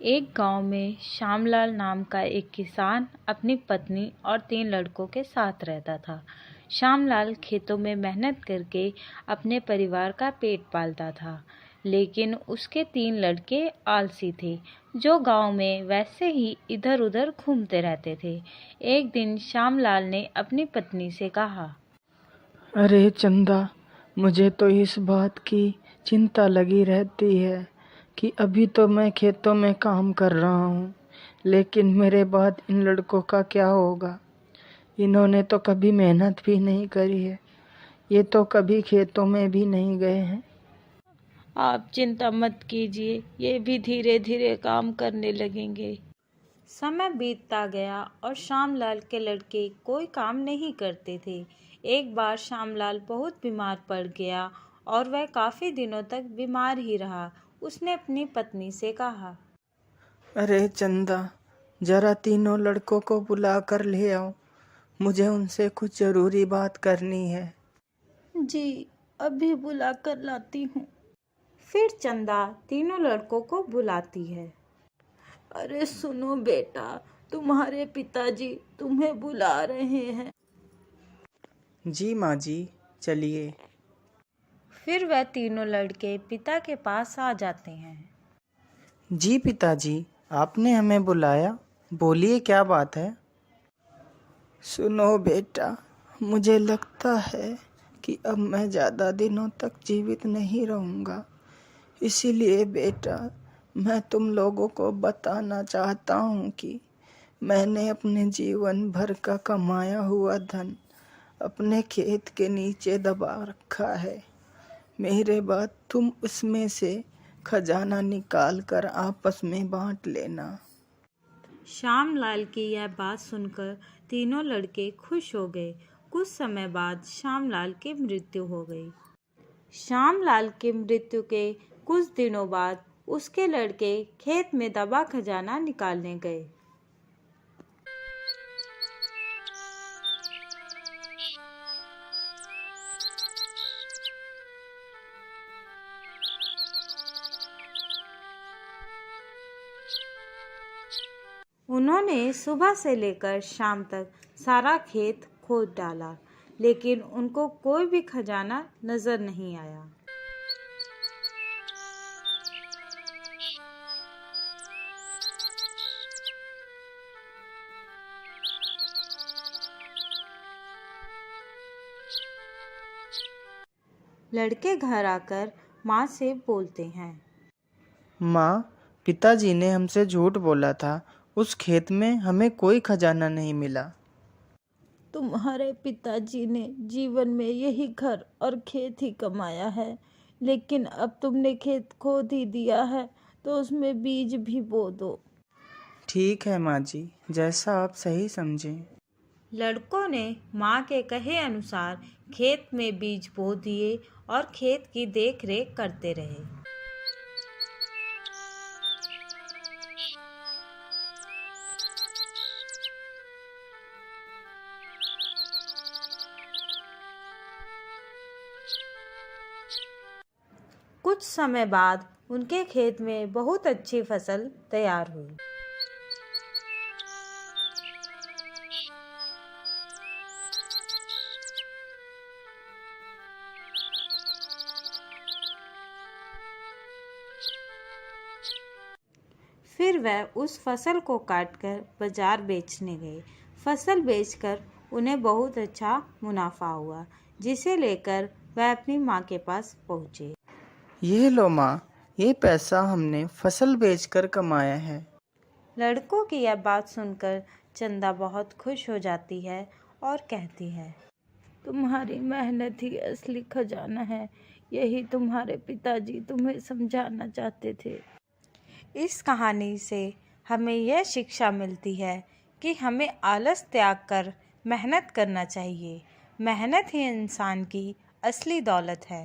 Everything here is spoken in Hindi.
एक गांव में श्यामलाल नाम का एक किसान अपनी पत्नी और 3 लड़कों के साथ रहता था। श्यामलाल खेतों में मेहनत करके अपने परिवार का पेट पालता था, लेकिन उसके 3 लड़के आलसी थे, जो गांव में वैसे ही इधर-उधर घूमते रहते थे। एक दिन श्यामलाल ने अपनी पत्नी से कहा, अरे चंदा, मुझे तो इस बात की चिंता लगी रहती है कि अभी तो मैं खेतों में काम कर रहा हूँ, लेकिन मेरे बाद इन लड़कों का क्या होगा। इन्होंने तो कभी मेहनत भी नहीं करी है, ये तो कभी खेतों में भी नहीं गए हैं। आप चिंता मत कीजिए, ये भी धीरे धीरे काम करने लगेंगे। समय बीतता गया और श्यामलाल के लड़के कोई काम नहीं करते थे। एक बार श्यामलाल बहुत बीमार पड़ गया और वह काफ़ी दिनों तक बीमार ही रहा। उसने अपनी पत्नी से कहा, अरे चंदा, जरा तीनों लड़कों को बुला कर ले आओ, मुझे उनसे कुछ ज़रूरी बात करनी है। जी, अभी बुला कर लाती हूँ। फिर चंदा तीनों लड़कों को बुलाती है। अरे सुनो बेटा, तुम्हारे पिताजी तुम्हें बुला रहे हैं। जी माँ जी, चलिए। फिर वह तीनों लड़के पिता के पास आ जाते हैं। जी पिताजी, आपने हमें बुलाया, बोलिए क्या बात है। सुनो बेटा, मुझे लगता है कि अब मैं ज़्यादा दिनों तक जीवित नहीं रहूँगा, इसीलिए बेटा मैं तुम लोगों को बताना चाहता हूँ कि मैंने अपने जीवन भर का कमाया हुआ धन अपने खेत के नीचे दबा रखा है। मेरे बाद तुम उसमें से खजाना निकाल कर आपस में बांट लेना। श्यामलाल की यह बात सुनकर तीनों लड़के खुश हो गए। कुछ समय बाद श्यामलाल की मृत्यु हो गई। श्यामलाल की मृत्यु के कुछ दिनों बाद उसके लड़के खेत में दबा खजाना निकालने गए। उन्होंने सुबह से लेकर शाम तक सारा खेत खोद डाला, लेकिन उनको कोई भी खजाना नजर नहीं आया। लड़के घर आकर माँ से बोलते हैं, माँ, पिताजी ने हमसे झूठ बोला था, उस खेत में हमें कोई खजाना नहीं मिला। तुम्हारे पिताजी ने जीवन में यही घर और खेत ही कमाया है, लेकिन अब तुमने खेत खोद ही दिया है तो उसमें बीज भी बो दो। ठीक है माँ जी, जैसा आप सही समझें। लड़कों ने माँ के कहे अनुसार खेत में बीज बो दिए और खेत की देखरेख करते रहे। कुछ समय बाद उनके खेत में बहुत अच्छी फसल तैयार हुई। फिर वह उस फसल को काटकर बाजार बेचने गए। फसल बेचकर उन्हें बहुत अच्छा मुनाफा हुआ, जिसे लेकर वह अपनी माँ के पास पहुँचे। ये लो माँ, ये पैसा हमने फसल बेचकर कमाया है। लड़कों की यह बात सुनकर चंदा बहुत खुश हो जाती है और कहती है, तुम्हारी मेहनत ही असली खजाना है, यही तुम्हारे पिताजी तुम्हें समझाना चाहते थे। इस कहानी से हमें यह शिक्षा मिलती है कि हमें आलस त्याग कर मेहनत करना चाहिए। मेहनत ही इंसान की असली दौलत है।